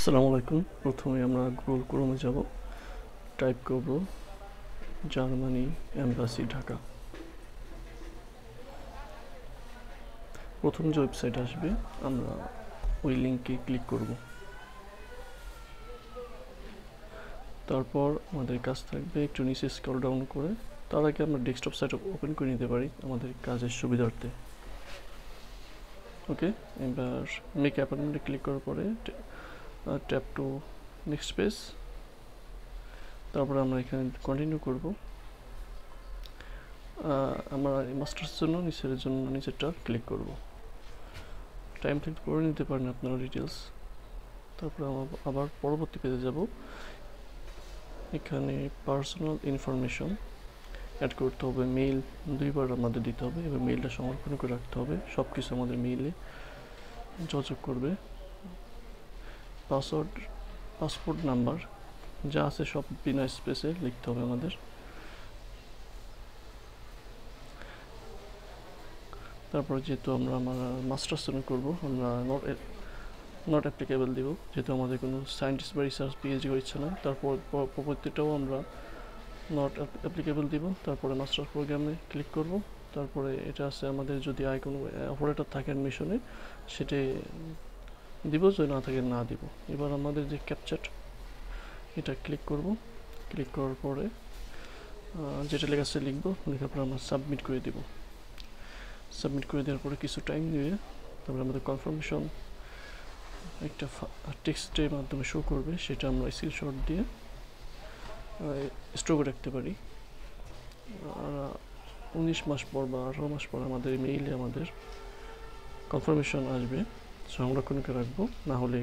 আসসালামু আলাইকুম। প্রথমে আমরা গুগল ক্রোমে যাব, টাইপ করব জার্মানি এম্বাসি ঢাকা। প্রথম যে ওয়েবসাইট আসবে আমরা ওই লিঙ্কে ক্লিক করব। তারপর আমাদের কাজ থাকবে একটু নিচে স্ক্রল ডাউন করে, তার আগে আমরা ডেস্কটপ সাইট ওপেন করে নিতে পারি আমাদের কাজের সুবিধার্থে। ওকে, এবার মেক অ্যাপয়েন্টমেন্টে ক্লিক করার পরে ট্যাপ টু নেক্সট পেজ। তারপরে আমরা এখানে কন্টিনিউ করব। আমরা মাস্টার্স জন্য নিচেরটা ক্লিক করব। টাইম ক্লিক করে নিতে পারেন আপনারা ডিটেলস। তারপরে আবার পরবর্তী পেজে যাব। এখানে পার্সোনাল ইনফরমেশন অ্যাড করতে হবে, মেইল দুইবার আমাদের দিতে হবে এবং মেইলটা সংরক্ষণ করে রাখতে হবে। সব কিছু আমাদের মেইলে যোগাযোগ করবে। পাসওয়ার্ড, পাসপোর্ট নাম্বার যা আছে সব বিনা স্পেসে লিখতে হবে আমাদের। তারপর যেহেতু আমরা আমার মাস্টার্স করব, আমরা নট অ্যাপ্লিকেবল দিব, যেহেতু আমাদের কোনো সায়েন্টিস্ট বা রিসার্চ পিএইচডি করার ইচ্ছা নাই। তারপর পরবর্তীটাও আমরা নট অ্যাপ্লিকেবল দিব। তারপরে মাস্টার্স প্রোগ্রামে ক্লিক করব। তারপরে এটা আছে আমাদের যদি কোনো অপারেটর থাকে অ্যাডমিশনে সেটা দিব, যদি না থাকে না দিব। এবার আমাদের যে ক্যাপচার এটা ক্লিক করব। ক্লিক করার পরে যেটা লেখা আছে লিখবো, লেখার পরে আমরা সাবমিট করে দিব। সাবমিট করে দেওয়ার পরে কিছু টাইম নিয়ে তারপরে আমাদের কনফার্মেশন একটা টেক্সটের মাধ্যমে শো করবে, সেটা আমরা স্ক্রিনশট দিয়ে স্টোর করে রাখতে পারি। আর 19 মাস পর বা 18 মাস পর আমাদের মেইলে আমাদের কনফার্মেশন আসবে, সংরক্ষণ করে রাখবো, না হলে